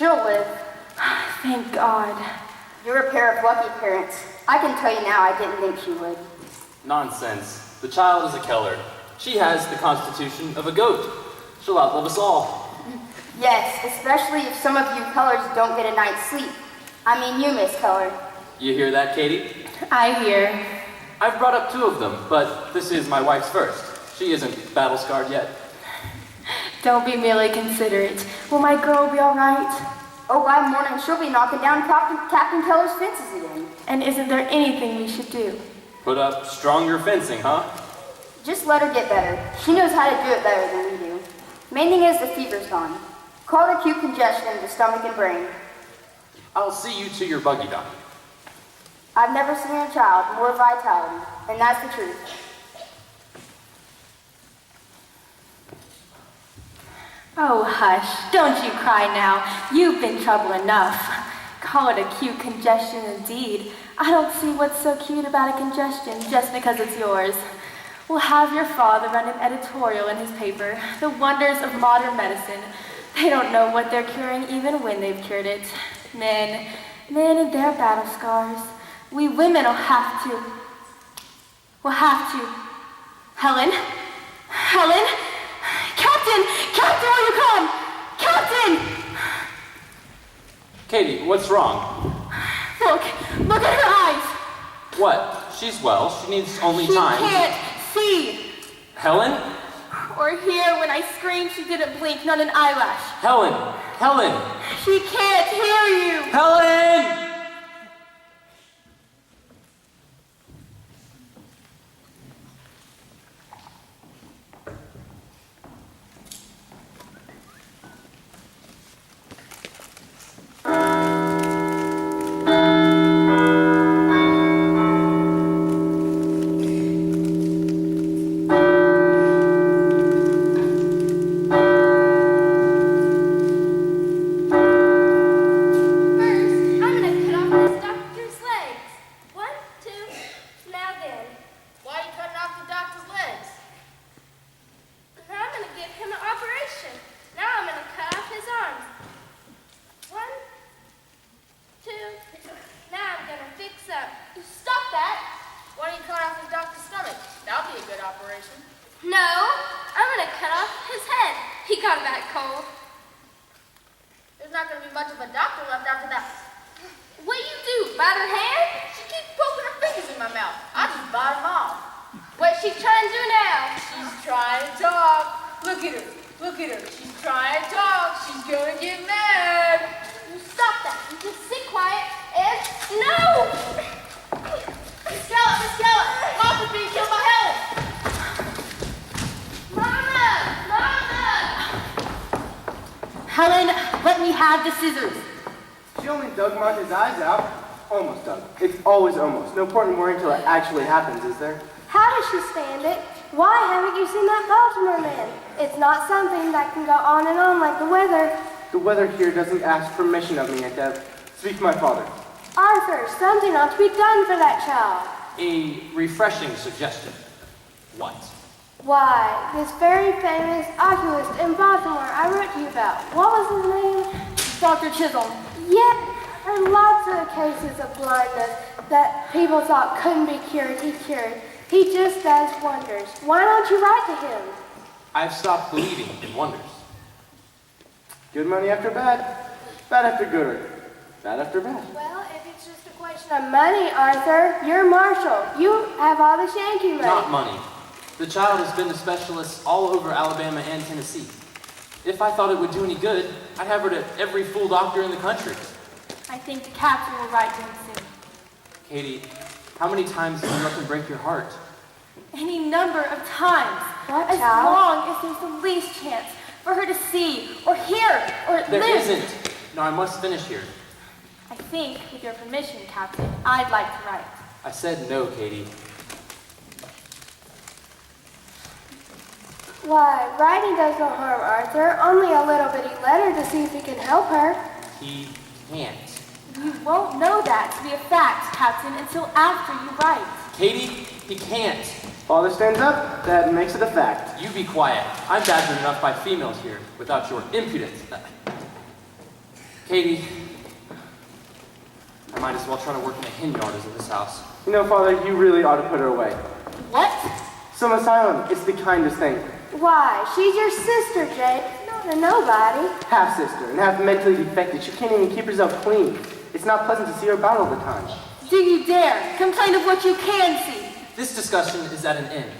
She'll live. Thank God. You're a pair of lucky parents. I can tell you now I didn't think she would. Nonsense. The child is a Keller. She has the constitution of a goat. She'll outlive us all. Yes, especially if some of you Kellers don't get a night's sleep. I mean you, Miss Keller. You hear that, Katie? I hear. I've brought up 2 of them, but this is my wife's first. She isn't battle-scarred yet. Don't be merely considerate. Will my girl be all right? Oh, by morning she'll be knocking down Captain Keller's fences again. And isn't there anything we should do? Put up stronger fencing, huh? Just let her get better. She knows how to do it better than we do. Main thing is the fever's gone. Call it acute congestion of the stomach and brain. I'll see you to your buggy, Doc. I've never seen a child more vitality, and that's the truth. Oh, hush. Don't you cry now. You've been trouble enough. Call it acute congestion indeed. I don't see what's so cute about a congestion just because it's yours. We'll have your father run an editorial in his paper, The Wonders of Modern Medicine. They don't know what they're curing even when they've cured it. Men and their battle scars. We women will have to. Helen? Captain, will you come? Captain! Katie, what's wrong? Look at her eyes. What? She's well. She needs only time. She can't see. Helen? Or hear when I screamed she didn't blink, not an eyelash. Helen! She can't hear you. Helen! Helen, let me have the scissors. She only dug Martha's eyes out. Almost dug. It's always almost. No point in worrying until it actually happens, is there? How does she stand it? Why haven't you seen that Baltimore man? It's not something that can go on and on like the weather. The weather here doesn't ask permission of me, Aunt Deb. Speak to my father. Arthur, something ought to be done for that child. A refreshing suggestion. What? Why, this very famous oculist in Baltimore I wrote to you about. What was his name? Dr. Chisholm. Yeah, there are lots of cases of blindness that people thought couldn't be cured. He cured. He just does wonders. Why don't you write to him? I've stopped believing in wonders. Good money after bad. Bad after good. Or bad after bad. Well, if it's just a question of money, Arthur, you're Marshall. You have all the Shanky money. Not money. The child has been to specialists all over Alabama and Tennessee. If I thought it would do any good, I'd have her to every fool doctor in the country. I think the captain will write to him soon. Katie, how many times did you let them break your heart? Any number of times. What, as child? long as there's the least chance for her to see, or hear, or There live. isn't. No, I must finish here. I think, with your permission, Captain, I'd like to write. I said no, Katie. Why, writing does no harm, Arthur. Only a little bitty letter to see if he can help her. He can't. You won't know that to be a fact, Captain, until after you write. Katie, he can't. Father stands up, that makes it a fact. You be quiet. I'm badgered enough by females here without your impudence. Katie, I might as well try to work in a hen yard as in this house. You know, Father, you really ought to put her away. What? Some asylum, it's the kindest thing. Why? She's your sister, Jake. Not a nobody. Half sister and half mentally defective. She can't even keep herself clean. It's not pleasant to see her about all the time. Do you dare complain of what you can see? This discussion is at an end.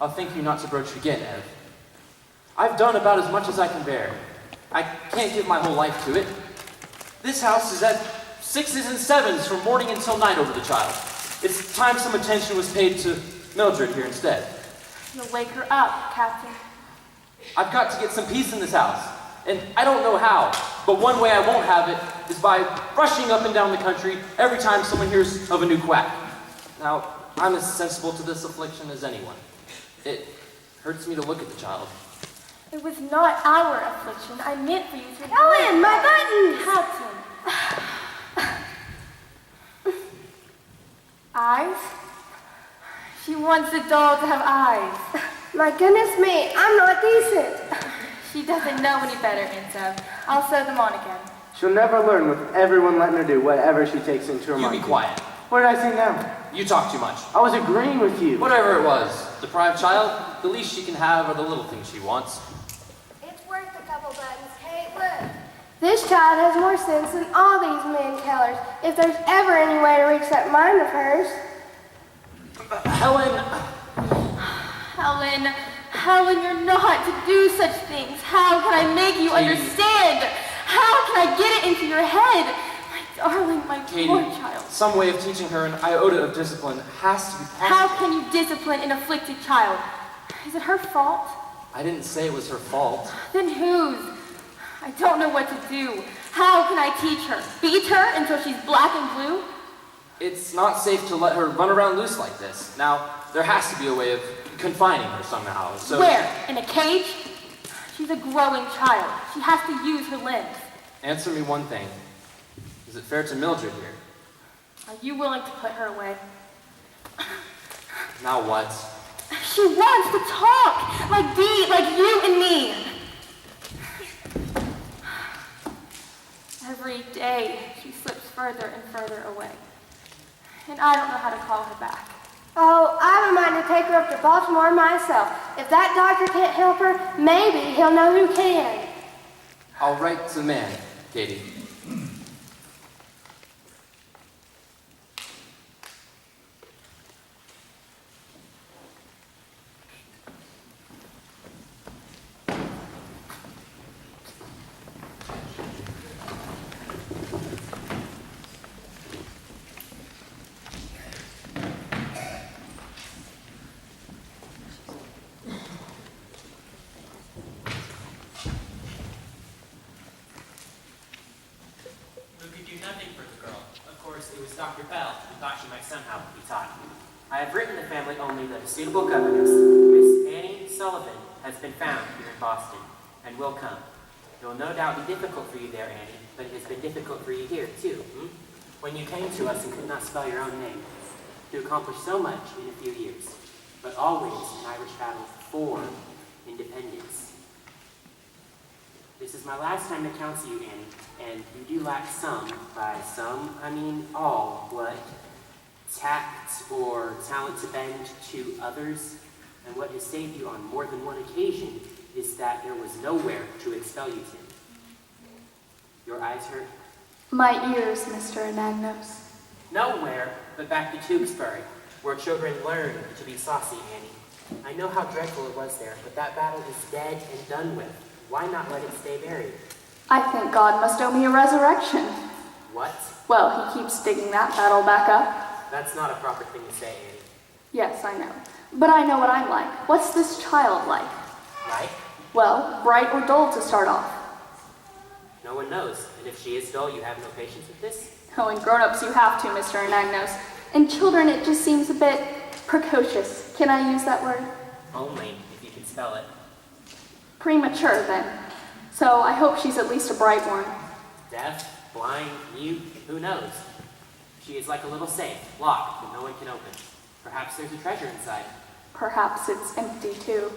I'll thank you not to broach it again, Ev. I've done about as much as I can bear. I can't give my whole life to it. This house is at 6s and 7s from morning until night over the child. It's time some attention was paid to Mildred here instead. You'll wake her up, Captain. I've got to get some peace in this house, and I don't know how, but one way I won't have it is by rushing up and down the country every time someone hears of a new quack. Now, I'm as sensible to this affliction as anyone. It hurts me to look at the child. It was not our affliction. I meant for you to... Ellen, my buttons! Captain. Eyes? She wants the doll to have eyes. My goodness me, I'm not decent. She doesn't know any better, Enzo. I'll sew them on again. She'll never learn with everyone letting her do whatever she takes into her You mind. be quiet. What did I say now? You talk too much. I was agreeing with you. Whatever it was, deprived child, the least she can have are the little things she wants. It's worth a couple buttons, Kate. Look. This child has more sense than all these men tellers. If there's ever any way to reach that mind of hers. Helen, Helen, you're not to do such things. How can I make you understand? How can I get it into your head? My darling, my Katie, poor child. some way of teaching her an iota of discipline has to be possible. How can you discipline an afflicted child? Is it her fault? I didn't say it was her fault. Then whose? I don't know what to do. How can I teach her? Beat her until she's black and blue? It's not safe to let her run around loose like this. Now, there has to be a way of confining her somehow, so... Where? In a cage? She's a growing child. She has to use her limbs. Answer me one thing. Is it fair to Mildred here? Are you willing to put her away? Now what? She wants to talk, like you and me. Every day, she slips further and further away. And I don't know how to call her back. Oh, I have a mind to take her up to Baltimore myself. If that doctor can't help her, maybe he'll know who can. I'll write to the man, Katie. Dr. Bell, who thought she might somehow be taught. I have written the family only that a suitable governess, Miss Annie Sullivan, has been found here in Boston, and will come. It will no doubt be difficult for you there, Annie, but it has been difficult for you here, too, when you came to us and could not spell your own name. You accomplished so much in a few years, but always an Irish battle for independence. This is my last time to counsel you, Annie, and you do lack some, by some, I mean all, what tact or talent to bend to others, and what has saved you on more than one occasion is that there was nowhere to expel you to. Your eyes hurt? My ears, Mr. Anagnos. Nowhere but back to Tewksbury, where children learn to be saucy, Annie. I know how dreadful it was there, but that battle is dead and done with. Why not let it stay buried? I think God must owe me a resurrection. What? Well, he keeps digging that battle back up. That's not a proper thing to say, Annie. Yes, I know. But I know what I'm like. What's this child like? Like? Well, bright or dull to start off. No one knows. And if she is dull, you have no patience with this? Oh, in grown-ups you have to, Mr. Anagnos. In children it just seems a bit precocious. Can I use that word? Only if you can spell it. Premature, then. So I hope she's at least a bright one. Deaf, blind, mute, who knows? She is like a little safe, locked, that no one can open. Perhaps there's a treasure inside. Perhaps it's empty, too.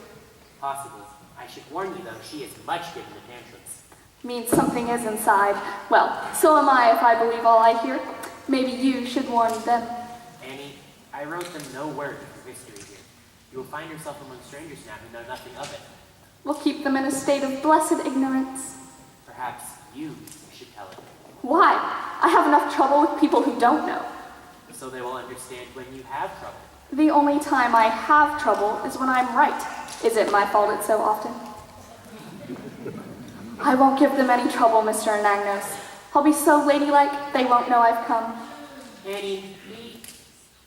Possible. I should warn you, though, she is much given to tantrums. means something is inside. Well, so am I if I believe all I hear. Maybe you should warn them. Annie, I wrote them no word of your history here. You will find yourself among strangers now who know nothing of it. We'll keep them in a state of blessed ignorance. Perhaps you should tell it, Why? I have enough trouble with people who don't know. so they will understand when you have trouble. The only time I have trouble is when I'm right. Is it my fault it's so often? I won't give them any trouble, Mr. Anagnos. I'll be so ladylike, they won't know I've come. Annie, be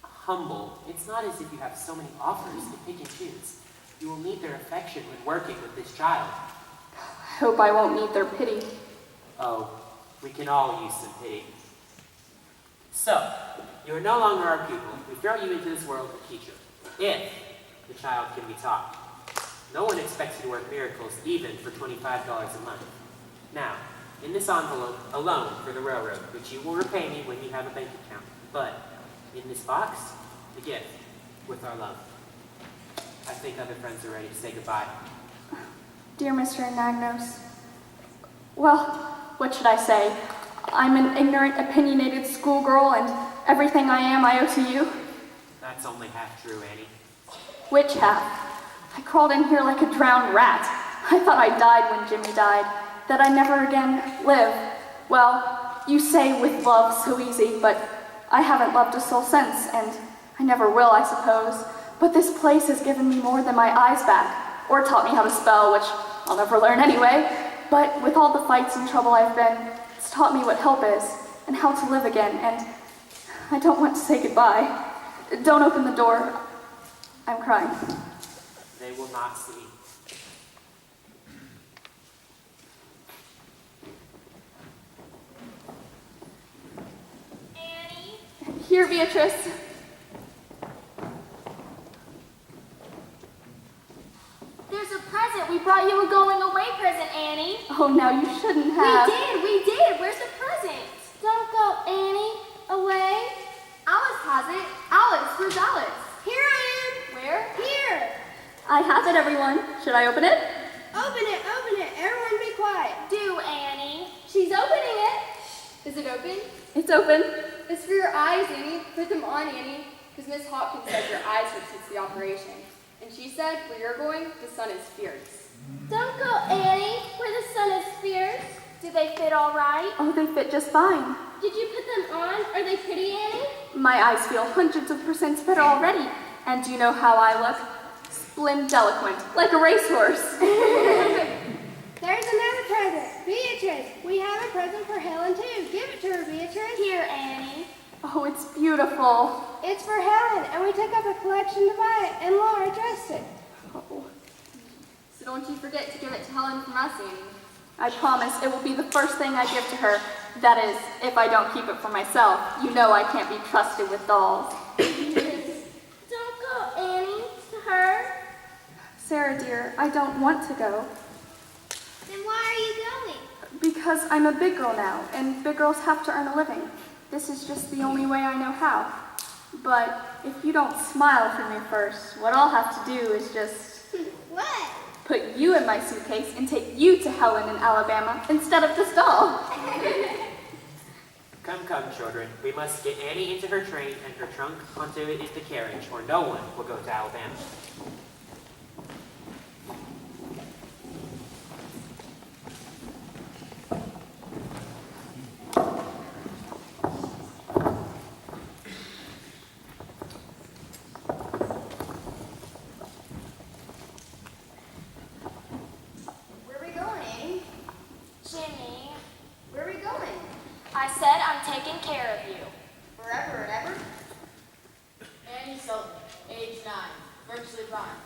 humble. It's not as if you have so many offers to pick and choose. You will need their affection when working with this child. I hope I won't need their pity. Oh, we can all use some pity. So, you are no longer our pupil. We throw you into this world to teach you, if the child can be taught. No one expects you to work miracles even for $25 a month. Now, in this envelope, a loan for the railroad, which you will repay me when you have a bank account. But in this box, a gift with our love. I think other friends are ready to say goodbye. Dear Mr. Anagnos, well, what should I say? I'm an ignorant, opinionated schoolgirl, and everything I am I owe to you. That's only half true, Annie. Which half? I crawled in here like a drowned rat. I thought I died when Jimmy died, that I never again live. Well, you say with love so easy, but I haven't loved a soul since, and I never will, I suppose. But this place has given me more than my eyes back, or taught me how to spell, which I'll never learn anyway. But with all the fights and trouble I've been, it's taught me what help is, and how to live again, and I don't want to say goodbye. Don't open the door. I'm crying. They will not see. Annie? Here, Beatrice. There's a present. We brought you a going away present, Annie. Oh, now you shouldn't have. We did. Where's the present? Don't go, Annie. Away. Alice has it. Alice, where's Alice? Here I am. Where? Here. I have it, everyone. Should I open it? Open it, open it. Everyone be quiet. Do, Annie. She's opening it. Is it open? It's open. It's for your eyes, Annie. Put them on, Annie. Because Miss Hopkins said your eyes would since the operation. And she said, where you're going, the sun is fierce. Don't go, Annie, where the sun is fierce. Do they fit all right? Oh, they fit just fine. Did you put them on? Are they pretty, Annie? My eyes feel hundreds of percent better already. And do you know how I look? Splendiloquent, like a racehorse. There's another present. Beatrice, we have a present for Helen, too. Give it to her, Beatrice. Here, Annie. Oh, it's beautiful. It's for Helen, and we took up a collection to buy it, and Laura dressed it. Oh, So don't you forget to give it to Helen from us, Annie. I promise it will be the first thing I give to her. That is, if I don't keep it for myself. You know I can't be trusted with dolls. Don't go, Annie, to her. Sarah, dear, I don't want to go. Then why are you going? Because I'm a big girl now, and big girls have to earn a living. This is just the only way I know how. But if you don't smile for me first, what I'll have to do is just What? put you in my suitcase and take you to Helen in Alabama instead of this doll. Come, children. We must get Annie into her train and her trunk onto the carriage, or no one will go to Alabama. Where are we going, Annie? Jimmy, Where are we going? I said I'm taking care of you. Forever and ever? Annie Sullivan, age 9, virtually blind.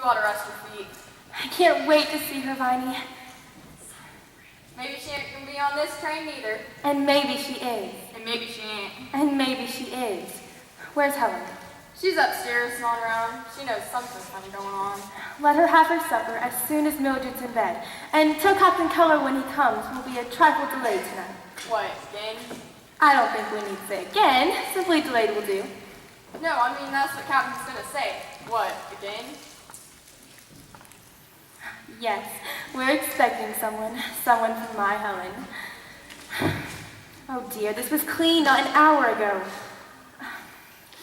ought to rest your feet. I can't wait to see her, Viney. Maybe she ain't gonna be on this train neither. And maybe she is. And maybe she ain't. And maybe she is. Where's Helen? She's upstairs gnawing around. She knows something's funny going on. Let her have her supper as soon as Mildred's in bed. And tell Captain Keller when he comes will be a trifle delayed tonight. What, again? I don't think we need to say again. Simply delayed will do. No, I mean, that's what Captain's gonna say. What, again? Yes, we're expecting someone. Someone from my Helen. Oh dear, this was clean not an hour ago.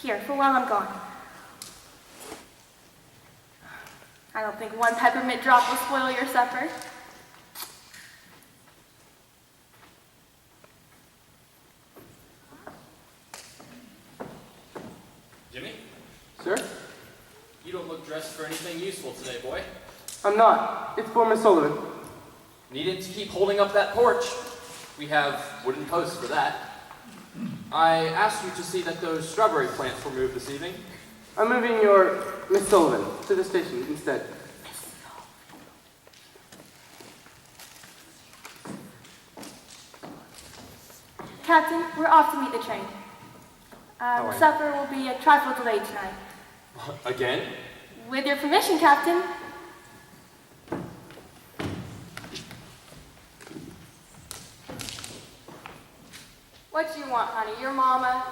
Here, for while I'm gone. I don't think one peppermint drop will spoil your supper. Jimmy, Sir? you don't look dressed for anything useful today, boy. I'm not. It's for Miss Sullivan. Needn't to keep holding up that porch. We have wooden posts for that. I asked you to see that those strawberry plants were moved this evening. I'm moving your Miss Sullivan to the station instead. Captain, we're off to meet the train. All right. Supper will be a trifle delayed tonight. Again? With your permission, Captain. What you want, honey? Your mama?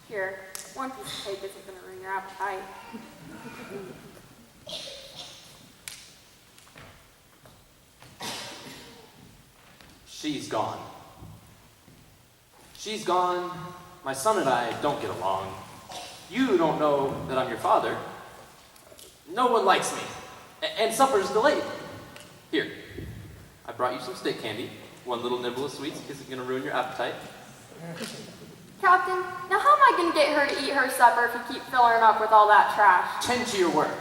Here, one piece of cake isn't gonna ruin your appetite. She's gone. She's gone. My son and I don't get along. You don't know that I'm your father. No one likes me. And supper's delayed. Here, I brought you some stick candy. One little nibble of sweets isn't going to ruin your appetite. Captain, now how am I gonna get her to eat her supper if you keep filling her up with all that trash? Tend to your work.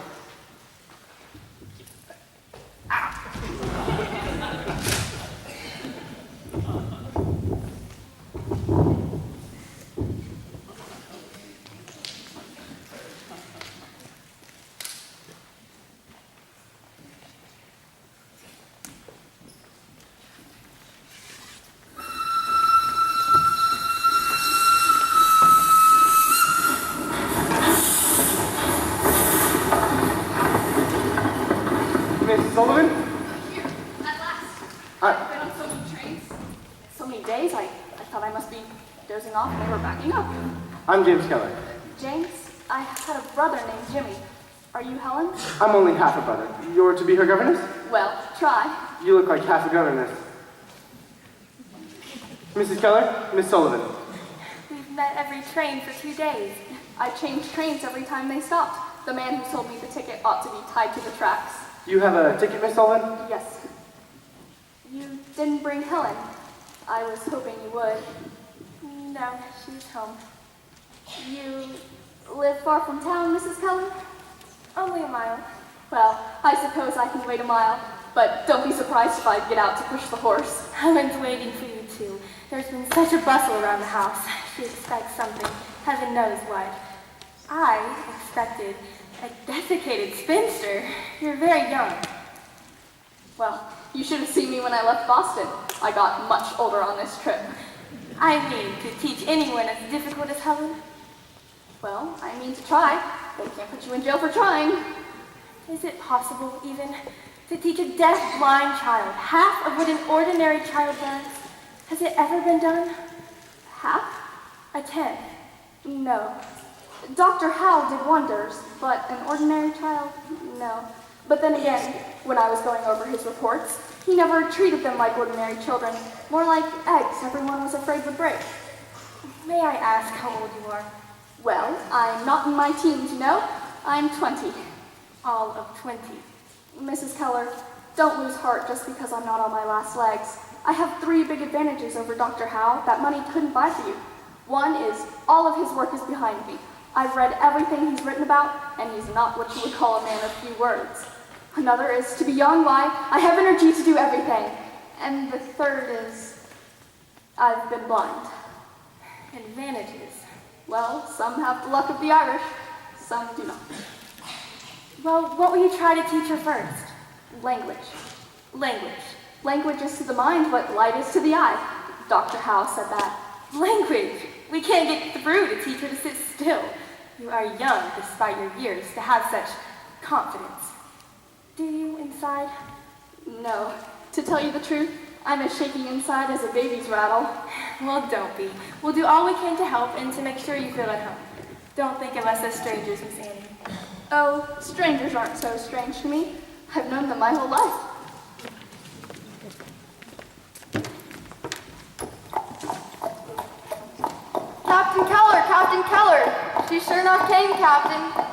Miss Sullivan? Here, at last. I- I've been on so many trains, so many days, I thought I must be dozing off and they were backing up. I'm James Keller. James, I had a brother named Jimmy. Are you Helen? I'm only half a brother. You're to be her governess? Well, try. You look like half a governess. Mrs. Keller, Miss Sullivan. We've met every train for 2 days. I changed trains every time they stopped. The man who sold me the ticket ought to be tied to the tracks. You have a ticket, Miss Sullivan? Yes. You didn't bring Helen. I was hoping you would. No, she's home. You live far from town, Mrs. Keller? Only a mile. Well, I suppose I can wait a mile, but don't be surprised if I get out to push the horse. Helen's waiting for you, too. There's been such a bustle around the house. She expects something. Heaven knows what. I expected a desiccated spinster. You're very young. Well, you should have seen me when I left Boston. I got much older on this trip. I mean, to teach anyone as difficult as Helen? Well, I mean to try. They can't put you in jail for trying. Is it possible, even, to teach a deaf, blind child half of what an ordinary child does? Has it ever been done? Half? A tenth. No. Dr. Howe did wonders, but an ordinary child? No. But then again, when I was going over his reports, he never treated them like ordinary children, more like eggs everyone was afraid would break. May I ask how old you are? Well, I'm not in my teens, you know. I'm 20. All of 20. Mrs. Keller, don't lose heart just because I'm not on my last legs. I have 3 big advantages over Dr. Howe that money couldn't buy for you. One is all of his work is behind me. I've read everything he's written about, and he's not what you would call a man of few words. Another is to be young, why, I have energy to do everything. And the third is, I've been blind. Advantages. Well, some have the luck of the Irish, some do not. Well, what will you try to teach her first? Language. Language. Language is to the mind what light is to the eye. Dr. Howe said that. Language. We can't get through to teach her to sit still. You are young, despite your years, to have such confidence. Do you inside? No. To tell you the truth, I'm as shaky inside as a baby's rattle. Well, don't be. We'll do all we can to help and to make sure you feel at home. Don't think of us as strangers, Miss Annie. Oh, strangers aren't so strange to me. I've known them my whole life. Captain Keller! Captain Keller! She sure enough came, Captain.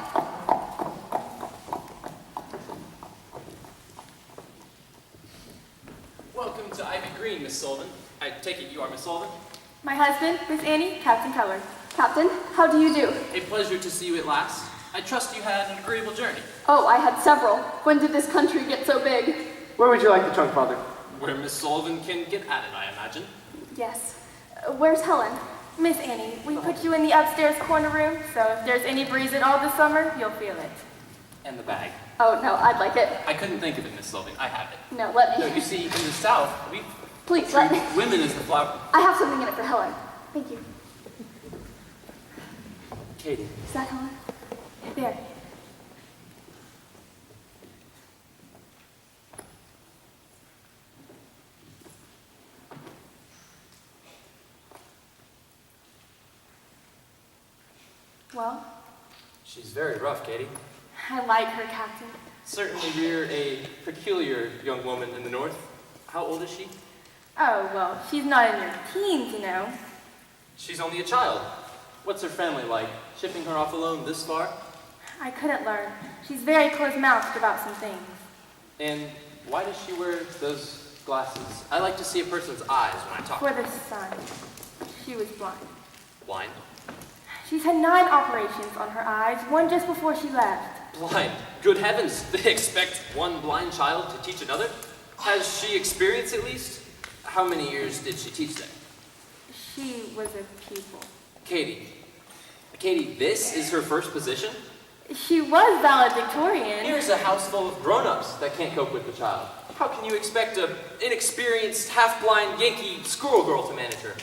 Welcome to Ivy Green, Miss Sullivan. I take it you are Miss Sullivan? My husband, Miss Annie, Captain Keller. Captain, how do you do? A pleasure to see you at last. I trust you had an agreeable journey. Oh, I had several. When did this country get so big? Where would you like the trunk, Father? Where Miss Sullivan can get at it, I imagine. Yes. Where's Helen? Miss Annie, we put you in the upstairs corner room, so if there's any breeze at all this summer, you'll feel it. And the bag. Oh, no, I'd like it. I couldn't think of it, Miss Sullivan. I have it. No, let No, me. you see, in the South, we Please, let treat me. women as the flower. I have something in it for Helen. Thank you. Katie. Is that Helen? There. Well, She's very rough, Katie. I like her, Captain. Certainly you're a peculiar young woman in the North. How old is she? Oh, well, she's not in her teens, you know. She's only a child. What's her family like? Shipping her off alone this far? I couldn't learn. She's very close-mouthed about some things. And why does she wear those glasses? I like to see a person's eyes when I talk. For the sun. She was blind. Blind? She's had 9 operations on her eyes, one just before she left. Blind? Good heavens, they expect one blind child to teach another? Has she experience at least? How many years did she teach there? She was a pupil. Katie. Katie, this is her first position? She was valedictorian. Here's a house full of grown-ups that can't cope with the child. How can you expect an inexperienced, half-blind Yankee squirrel girl to manage her?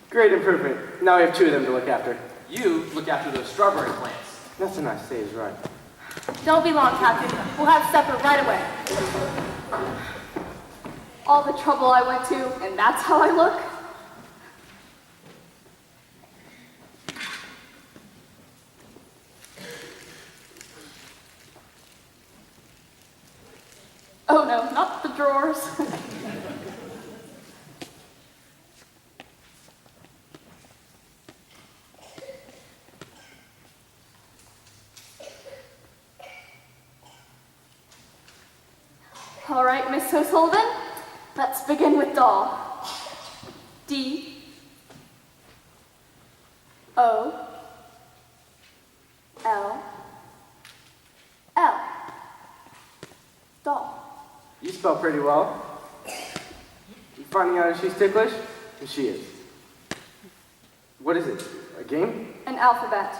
Great improvement. Now we have 2 of them to look after. You look after those strawberry plants. That's a nice say is right. Don't be long, Captain. We'll have supper right away. All the trouble I went to, and that's how I look? Oh no, not the drawers. All right, Miss O'Sullivan, let's begin with doll. D O L L. Doll. You spell pretty well. You finding out if she's ticklish? And she is. What is it? A game? An alphabet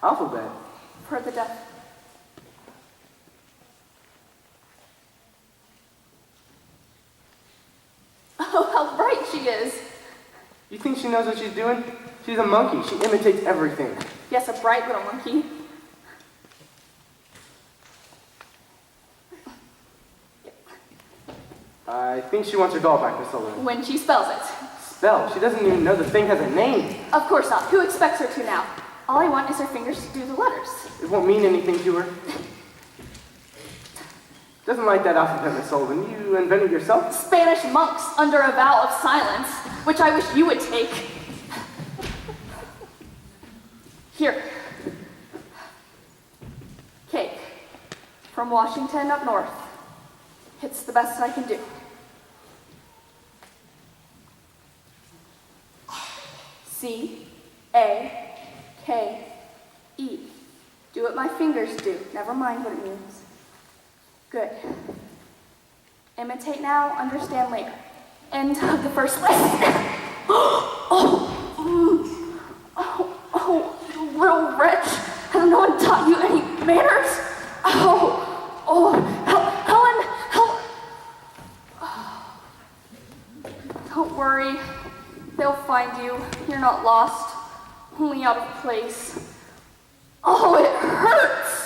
Alphabet? for the deaf. Oh, how bright she is. You think she knows what she's doing? She's a monkey. She imitates everything. Yes, a bright little monkey. I think she wants her doll back, Miss Sullivan. When she spells it. Spell. She doesn't even know the thing has a name. Of course not. Who expects her to now? All I want is her fingers to do the letters. It won't mean anything to her. Doesn't like that alphabet, Miss Sullivan. You invented yourself? Spanish monks under a vow of silence, which I wish you would take. Here. Cake. From Washington up north. It's the best I can do. C-A-K-E. Do what my fingers do. Never mind what it means. Good. Imitate now, understand later. End of the first lesson. Oh, you little wretch. Has no one taught you any manners? Oh, find you. You're not lost, only out of place. Oh, it hurts!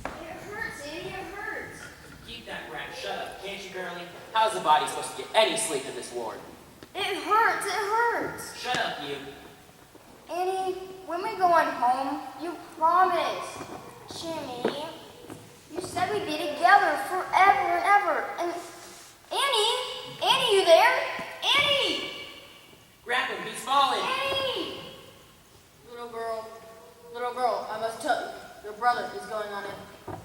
It hurts, Annie, it hurts. Keep that rat shut up, can't you, girlie? How's the body supposed to get any sleep in this ward? It hurts, it hurts. Shut up, you. Annie, when we going home, you promised. Jimmy, you said we'd be together forever and ever. And Annie, you there? Annie! Grab him, he's falling. Annie! Little girl, I must tell you, your brother is going on it.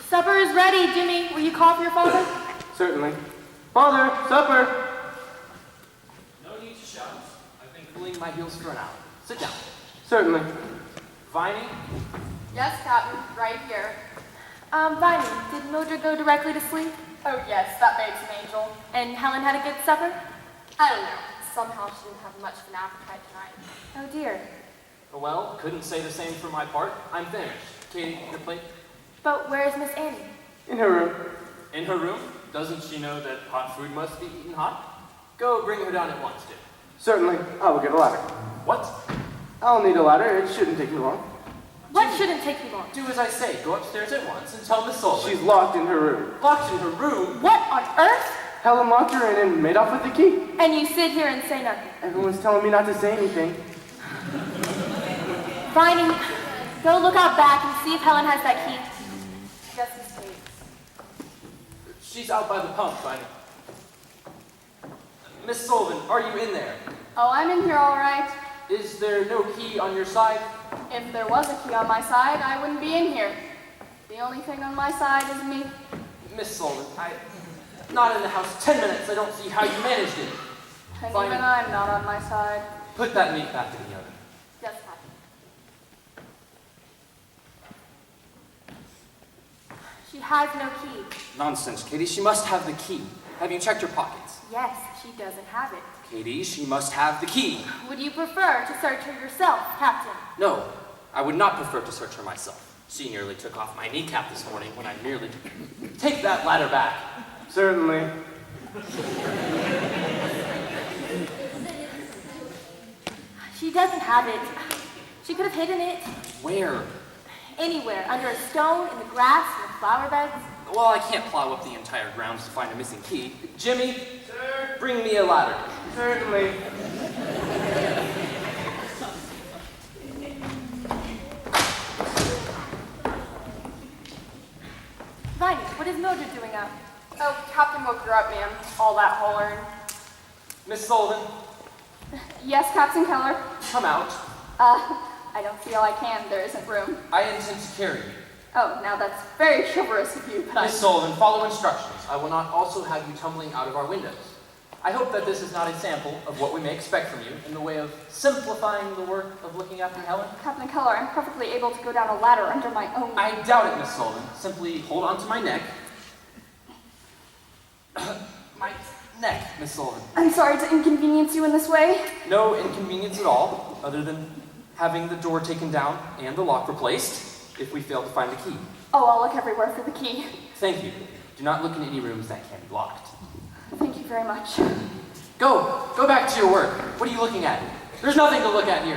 Supper is ready, Jimmy. Will you call for your father? Certainly. Father, supper! No need to shout. I've been cooling my heels for an hour. Sit down. Certainly. Viney, Yes, Captain, right here. Viney, did Mildred go directly to sleep? Oh yes, that babe's an angel. And Helen had a good supper? I don't know. Somehow she didn't have much of an appetite tonight. Oh dear. well, couldn't say the same for my part. I'm finished. Katie, your plate? But where's Miss Annie? In her room. In her room? Doesn't she know that hot food must be eaten hot? Go bring her down at once, Dick. Certainly. I will get a ladder. What? I'll need a ladder. It shouldn't take me long. What shouldn't take you long? Do as I say. Go upstairs at once and tell Miss Sullivan. She's locked in her room. locked in her room. What on earth? Helen locked her in and made off with the key. And you sit here and say nothing. Everyone's telling me not to say anything. Viney, go look out back and see if Helen has that key. Yes, Miss Kate. She's out by the pump, Viney. Miss Sullivan, are you in there? Oh, I'm in here all right. Is there no key on your side? If there was a key on my side, I wouldn't be in here. The only thing on my side is me. Miss Sullivan, not in the house 10 minutes. I don't see how you managed it. And Fine. even I'm not on my side. Put that meat back in the oven. Yes, Captain. She has no key. Nonsense, Katie. She must have the key. Have you checked your pockets? Yes, she doesn't have it. Katie, she must have the key. Would you prefer to search her yourself, Captain? No, I would not prefer to search her myself. She nearly took off my kneecap this morning when I merely... Take that ladder back. Certainly. She doesn't have it. She could have hidden it Where? anywhere, under a stone, in the grass, in the flower beds. Well, I can't plow up the entire grounds to find a missing key. Jimmy, bring me a ladder. Certainly. Viney, what is Mildred doing up? Oh, Captain woke her up, ma'am. All that hollering. Miss Sullivan, Yes, Captain Keller? come out. I don't feel I can. There isn't room. I intend to carry you. Oh, now that's very chivalrous of you, but Miss Sullivan, follow instructions. I will not also have you tumbling out of our windows. I hope that this is not a sample of what we may expect from you in the way of simplifying the work of looking after Helen. Captain Keller, I'm perfectly able to go down a ladder under my own... I doubt it, Miss Sullivan. Simply hold on to my neck. My neck, Miss Sullivan. I'm sorry to inconvenience you in this way. No inconvenience at all, other than having the door taken down and the lock replaced if we fail to find the key. Oh, I'll look everywhere for the key. Thank you. Do not look in any rooms that can be locked. Thank you very much. Go back to your work. What are you looking at? There's nothing to look at here.